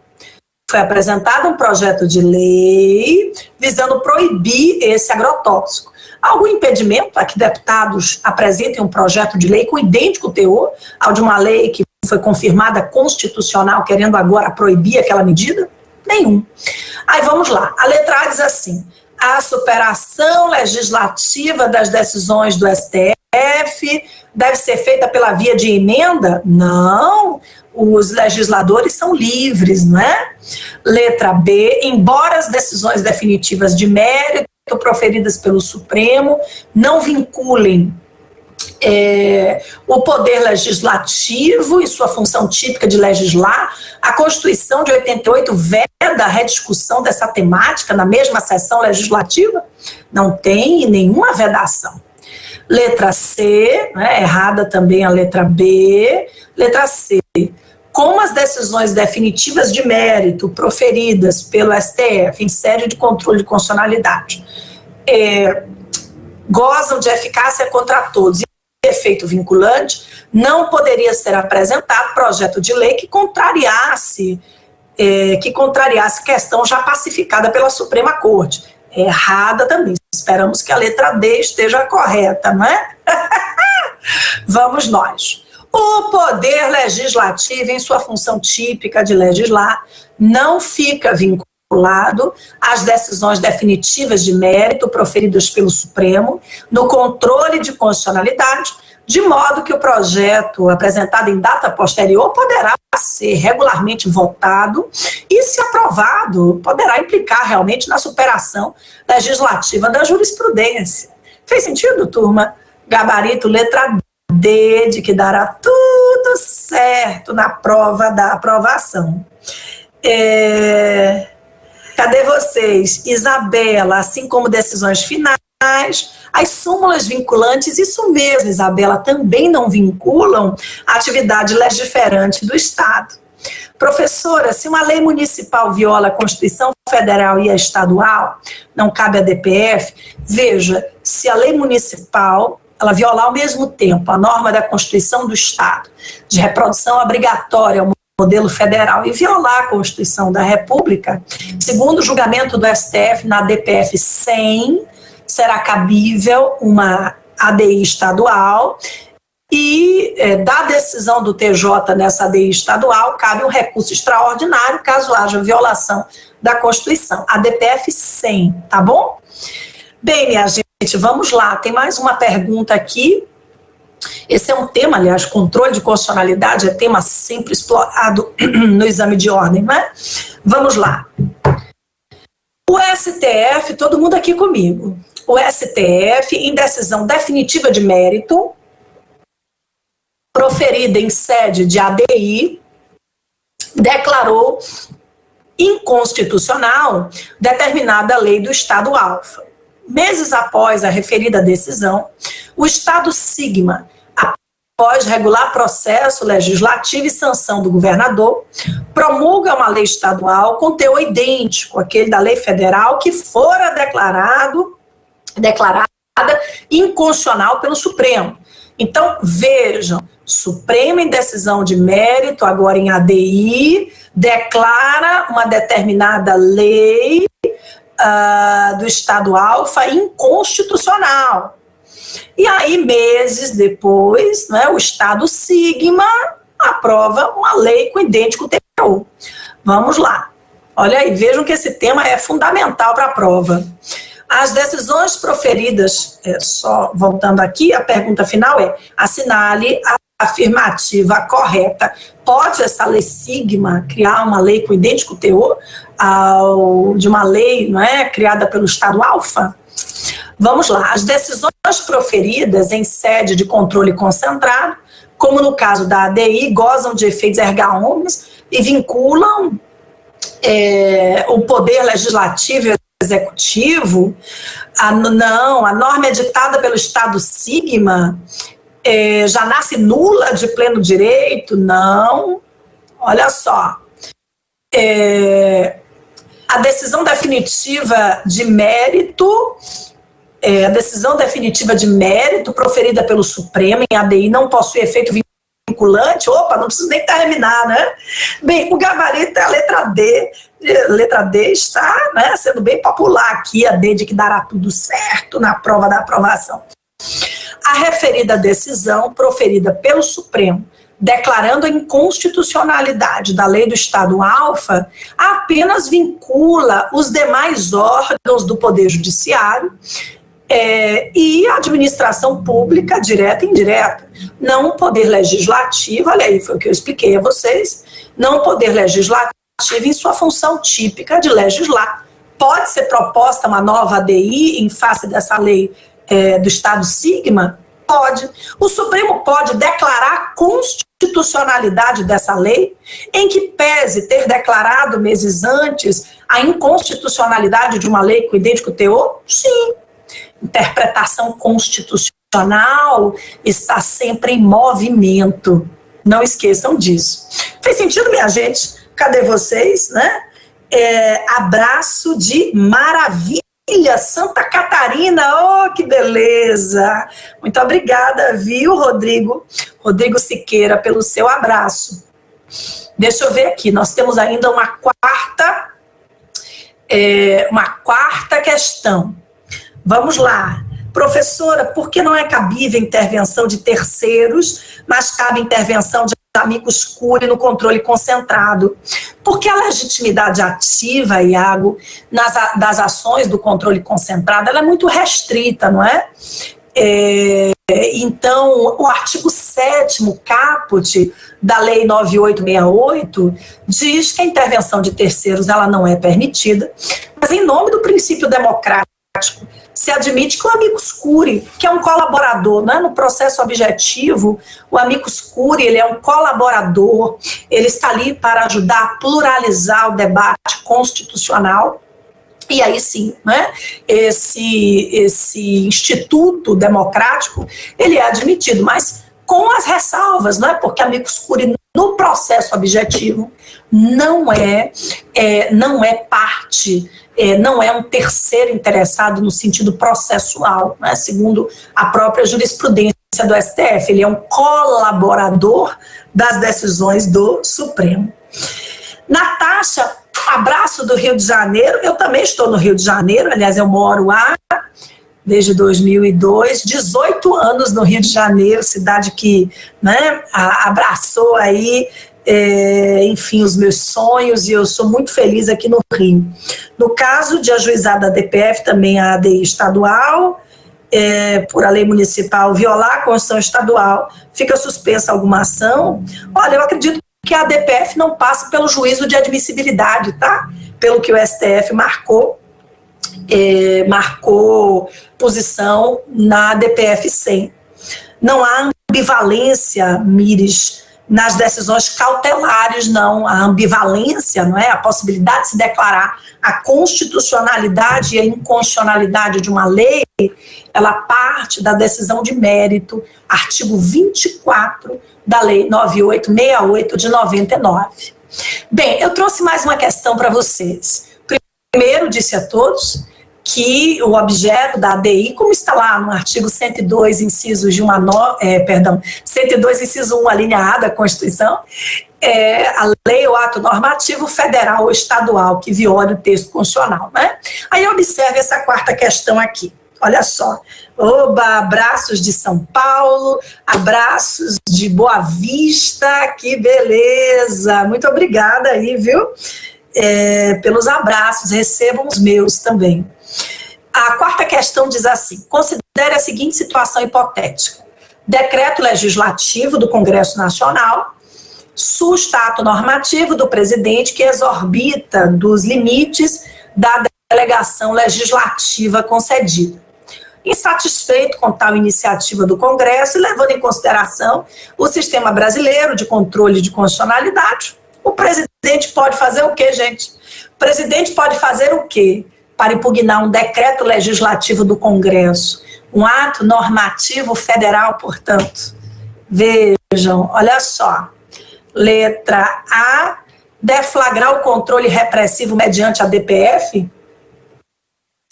Foi apresentado um projeto de lei visando proibir esse agrotóxico. Algum impedimento a que deputados apresentem um projeto de lei com idêntico teor ao de uma lei que foi confirmada constitucional, querendo agora proibir aquela medida? Nenhum. Aí vamos lá. A letra A diz assim: a superação legislativa das decisões do STF deve ser feita pela via de emenda? Não. Os legisladores são livres, não é? Letra B, embora as decisões definitivas de mérito proferidas pelo Supremo não vinculem o poder legislativo e sua função típica de legislar, a Constituição de 88 veda a rediscussão dessa temática na mesma sessão legislativa? Não tem nenhuma vedação. Letra C, né, errada também a letra B. Letra C, como as decisões definitivas de mérito proferidas pelo STF em sede de controle de constitucionalidade gozam de eficácia contra todos e efeito vinculante, não poderia ser apresentado projeto de lei que contrariasse questão já pacificada pela Suprema Corte. Errada também. Esperamos que a letra D esteja correta, não é? Vamos nós. O poder legislativo, em sua função típica de legislar, não fica vinculado às decisões definitivas de mérito proferidas pelo Supremo no controle de constitucionalidade, de modo que o projeto apresentado em data posterior poderá ser regularmente votado e, se aprovado, poderá implicar realmente na superação legislativa da jurisprudência. Fez sentido, turma? Gabarito, letra D, de que dará tudo certo na prova da aprovação. Cadê vocês? Isabela, assim como decisões finais, As súmulas vinculantes, isso mesmo, Isabela, também não vinculam a atividade legiferante do Estado. Professora, se uma lei municipal viola a Constituição Federal e a estadual, não cabe a DPF, veja, se a lei municipal ela violar ao mesmo tempo a norma da Constituição do Estado de reprodução obrigatória ao modelo federal e violar a Constituição da República, segundo o julgamento do STF na DPF 100, será cabível uma ADI estadual e da decisão do TJ nessa ADI estadual cabe um recurso extraordinário caso haja violação da Constituição, a DPF 100, tá bom? Bem, minha gente, vamos lá, tem mais uma pergunta aqui. Esse é um tema, aliás, controle de constitucionalidade é tema sempre explorado no exame de ordem, não é? Vamos lá. O STF, todo mundo aqui comigo, o STF, em decisão definitiva de mérito, proferida em sede de ADI, declarou inconstitucional determinada lei do Estado alfa. Meses após a referida decisão, o Estado Sigma, após regular processo legislativo e sanção do governador, promulga uma lei estadual com teor idêntico àquele da lei federal que fora declarada inconstitucional pelo Supremo. Então, vejam, Supremo em decisão de mérito, agora em ADI, declara uma determinada lei do Estado alfa inconstitucional. E aí, meses depois, né, o Estado Sigma aprova uma lei com idêntico teor. Vamos lá. Olha aí, vejam que esse tema é fundamental para a prova. As decisões proferidas, só voltando aqui, a pergunta final é: assinale a afirmativa correta. Pode essa lei Sigma criar uma lei com idêntico teor de uma lei, não é, criada pelo Estado alfa? Vamos lá. As decisões proferidas em sede de controle concentrado, como no caso da ADI, gozam de efeitos erga omnes e vinculam o poder legislativo e executivo. A norma editada pelo Estado Sigma já nasce nula de pleno direito? Não. Olha só. A decisão definitiva de mérito, proferida pelo Supremo em ADI não possui efeito vinculante. Opa, não preciso nem terminar, né? Bem, o gabarito é a letra D. Letra D está, né, sendo bem popular aqui, a D de que dará tudo certo na prova da aprovação. A referida decisão, proferida pelo Supremo, declarando a inconstitucionalidade da lei do Estado alfa, apenas vincula os demais órgãos do Poder Judiciário e a administração pública, direta e indireta. Não o Poder Legislativo, olha aí, foi o que eu expliquei a vocês, não o Poder Legislativo em sua função típica de legislar. Pode ser proposta uma nova ADI em face dessa lei do Estado Sigma? Pode. O Supremo pode declarar a constitucionalidade dessa lei, em que pese ter declarado meses antes a inconstitucionalidade de uma lei com idêntico teor? Sim. Interpretação constitucional está sempre em movimento. Não esqueçam disso. Fez sentido, minha gente? Cadê vocês, né? Abraço de maravilha, Santa Catarina, oh, que beleza! Muito obrigada, viu, Rodrigo Siqueira, pelo seu abraço. Deixa eu ver aqui, nós temos ainda uma quarta questão. Vamos lá. Professora, por que não é cabível intervenção de terceiros, mas cabe intervenção de amicus curiae no controle concentrado? Porque a legitimidade ativa, Iago, das ações do controle concentrado, ela é muito restrita, não é? Então, o artigo 7º caput da Lei 9868 diz que a intervenção de terceiros ela não é permitida, mas em nome do princípio democrático, se admite que o amicus curiae, que é um colaborador, né, no processo objetivo, o amicus curiae, ele é um colaborador, ele está ali para ajudar a pluralizar o debate constitucional, E aí sim, né, esse instituto democrático, ele é admitido, mas com as ressalvas, não é? Porque amicus curiae no processo objetivo não é parte, não é um terceiro interessado no sentido processual, né? Segundo a própria jurisprudência do STF, ele é um colaborador das decisões do Supremo. Natasha, abraço do Rio de Janeiro. Eu também estou no Rio de Janeiro, aliás, eu moro lá desde 2002, 18 anos no Rio de Janeiro, cidade que, né, abraçou aí, enfim, os meus sonhos, e eu sou muito feliz aqui no Rio. No caso de ajuizar da DPF, também a ADI estadual, por a lei municipal violar a Constituição estadual, fica suspensa alguma ação. Olha, eu acredito que a DPF não passa pelo juízo de admissibilidade, tá? Pelo que o STF marcou posição na DPF 100. Não há ambivalência, Mires, nas decisões cautelares, não. A ambivalência, não é? A possibilidade de se declarar a constitucionalidade e a inconstitucionalidade de uma lei, ela parte da decisão de mérito, artigo 24 da Lei 9868 de 99. Bem, eu trouxe mais uma questão para vocês. Primeiro, disse a todos que o objeto da ADI, como está lá no artigo 102, inciso 102, inciso 1, a linha A da Constituição, a lei ou ato normativo federal ou estadual que viole o texto constitucional, né? Aí observe essa quarta questão aqui. Olha só, oba, abraços de São Paulo, abraços de Boa Vista, que beleza, muito obrigada aí, viu, pelos abraços, recebam os meus também. A quarta questão diz assim: considere a seguinte situação hipotética: decreto legislativo do Congresso Nacional susta ato normativo do presidente que exorbita dos limites da delegação legislativa concedida. Insatisfeito com tal iniciativa do Congresso e levando em consideração o sistema brasileiro de controle de constitucionalidade, o presidente pode fazer o quê, gente? O presidente pode fazer o quê para impugnar um decreto legislativo do Congresso, um ato normativo federal, portanto? Vejam, olha só. Letra A, deflagrar o controle repressivo mediante a DPF?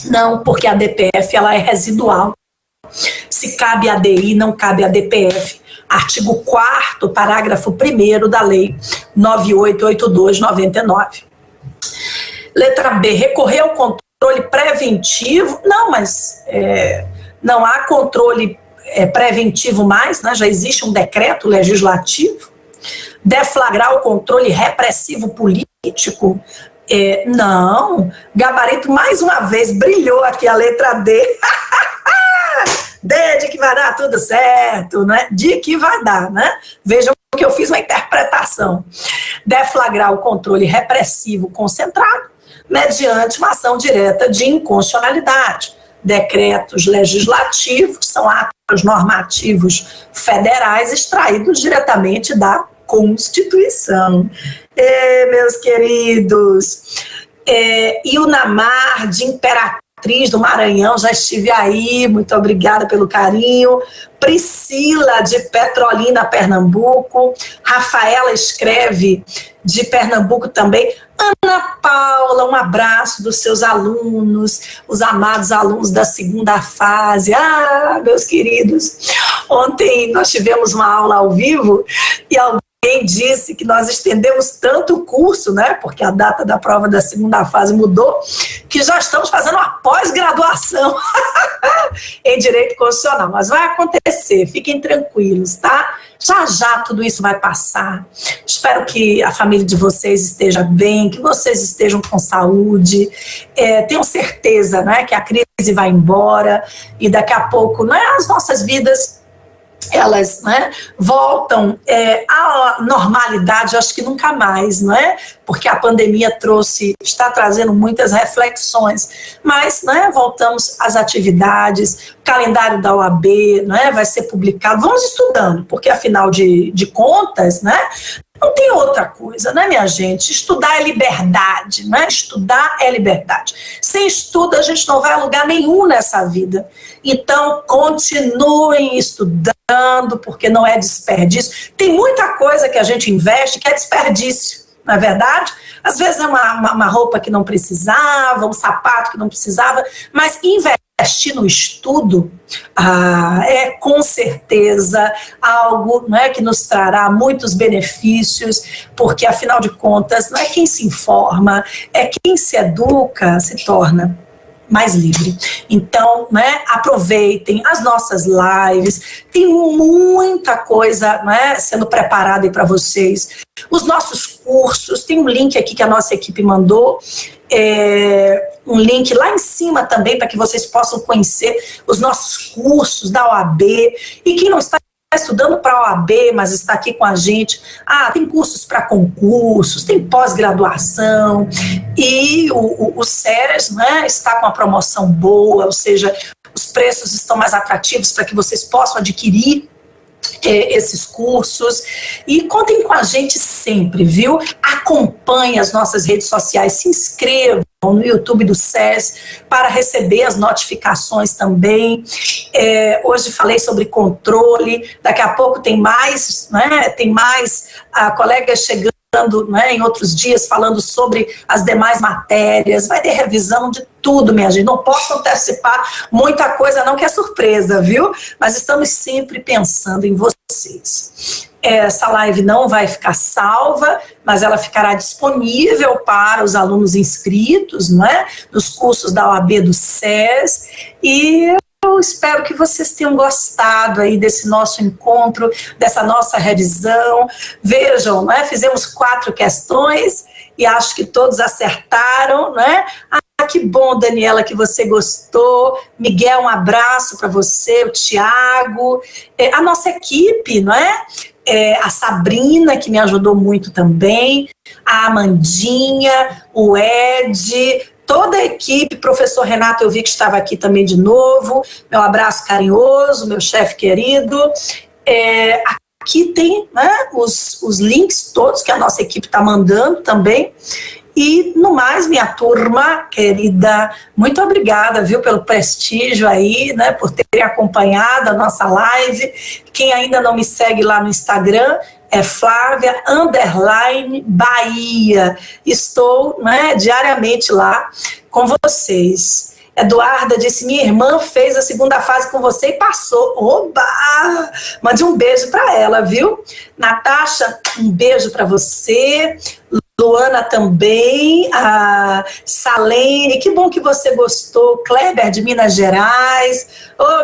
Não, porque a DPF ela é residual. Se cabe a ADI, não cabe a DPF. Artigo 4º, parágrafo 1º da Lei 9882/99. Letra B, recorrer ao controle preventivo? Não, mas não há controle preventivo mais, né? Já existe um decreto legislativo. Deflagrar o controle repressivo político? Não, gabarito mais uma vez brilhou aqui a letra D. D de que vai dar tudo certo, né? De que vai dar, né? Vejam que eu fiz uma interpretação. Deflagrar o controle repressivo concentrado mediante uma ação direta de inconstitucionalidade. Decretos legislativos são atos normativos federais extraídos diretamente da Constituição. Meus queridos, Ilnamar de Imperatriz do Maranhão, já estive aí, muito obrigada pelo carinho. Priscila de Petrolina, Pernambuco. Rafaela escreve de Pernambuco também. Ana Paula, um abraço dos seus alunos, os amados alunos da segunda fase. Meus queridos, ontem nós tivemos uma aula ao vivo e alguém disse que nós estendemos tanto o curso, né, porque a data da prova da segunda fase mudou, que já estamos fazendo uma pós-graduação em Direito Constitucional. Mas vai acontecer, fiquem tranquilos, tá? Já já tudo isso vai passar. Espero que a família de vocês esteja bem, que vocês estejam com saúde. Tenho certeza, né, que a crise vai embora e daqui a pouco, né, as nossas vidas elas, né, voltam à normalidade, acho que nunca mais, não é? Porque a pandemia está trazendo muitas reflexões, mas, né, voltamos às atividades, o calendário da OAB, não é, vai ser publicado, vamos estudando, porque afinal de contas, né, Não tem outra coisa, né, minha gente? Estudar é liberdade, né? Estudar é liberdade. Sem estudo, a gente não vai a lugar nenhum nessa vida. Então, continuem estudando, porque não é desperdício. Tem muita coisa que a gente investe que é desperdício, não é verdade? Às vezes é uma roupa que não precisava, um sapato que não precisava, mas investir no estudo é com certeza algo, não é, que nos trará muitos benefícios, porque afinal de contas não é quem se informa, é quem se educa, se torna mais livre. Então, né, aproveitem as nossas lives, tem muita coisa, né, sendo preparada aí para vocês. Os nossos cursos, tem um link aqui que a nossa equipe mandou, um link lá em cima também para que vocês possam conhecer os nossos cursos da OAB. E quem não está estudando para a OAB, mas está aqui com a gente, tem cursos para concursos, tem pós-graduação, e o SES, né, está com uma promoção boa, ou seja, os preços estão mais atrativos para que vocês possam adquirir esses cursos, e contem com a gente sempre, viu? Acompanhe as nossas redes sociais, se inscrevam no YouTube do SES para receber as notificações também. Hoje falei sobre controle, daqui a pouco tem mais, né? Tem mais colegas chegando, né, em outros dias, falando sobre as demais matérias. Vai ter revisão de tudo, minha gente. Não posso antecipar muita coisa não, que é surpresa, viu? Mas estamos sempre pensando em vocês. Essa live não vai ficar salva, mas ela ficará disponível para os alunos inscritos, né, nos cursos da OAB do SES, e eu espero que vocês tenham gostado aí desse nosso encontro, dessa nossa revisão. Vejam, né, fizemos 4 questões e acho que todos acertaram, né? Que bom, Daniela, que você gostou. Miguel, um abraço para você, o Tiago, a nossa equipe, não é? A Sabrina, que me ajudou muito também, a Amandinha, o Ed, toda a equipe, professor Renato, eu vi que estava aqui também de novo, meu abraço carinhoso, meu chefe querido. Aqui tem, né, os links todos que a nossa equipe está mandando também. E, no mais, minha turma querida, muito obrigada, viu, pelo prestígio aí, né, por terem acompanhado a nossa live. Quem ainda não me segue lá no Instagram é Flávia_Bahia. Estou, né, diariamente lá com vocês. Eduarda disse, minha irmã fez a segunda fase com você e passou. Oba! Mande um beijo para ela, viu? Natasha, um beijo para você. Luana também, a Salene, que bom que você gostou. Kleber de Minas Gerais,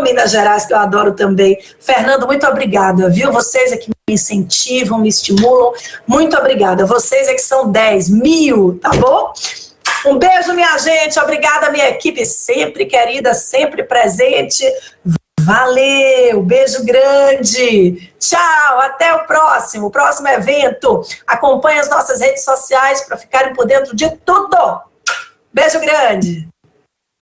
Minas Gerais, que eu adoro também. Fernando, muito obrigada, viu? Vocês é que me incentivam, me estimulam, muito obrigada. Vocês é que são 10.000, tá bom? Um beijo, minha gente, obrigada, minha equipe sempre querida, sempre presente. Valeu, beijo grande, tchau, até o próximo evento. Acompanhe as nossas redes sociais para ficarem por dentro de tudo. Beijo grande.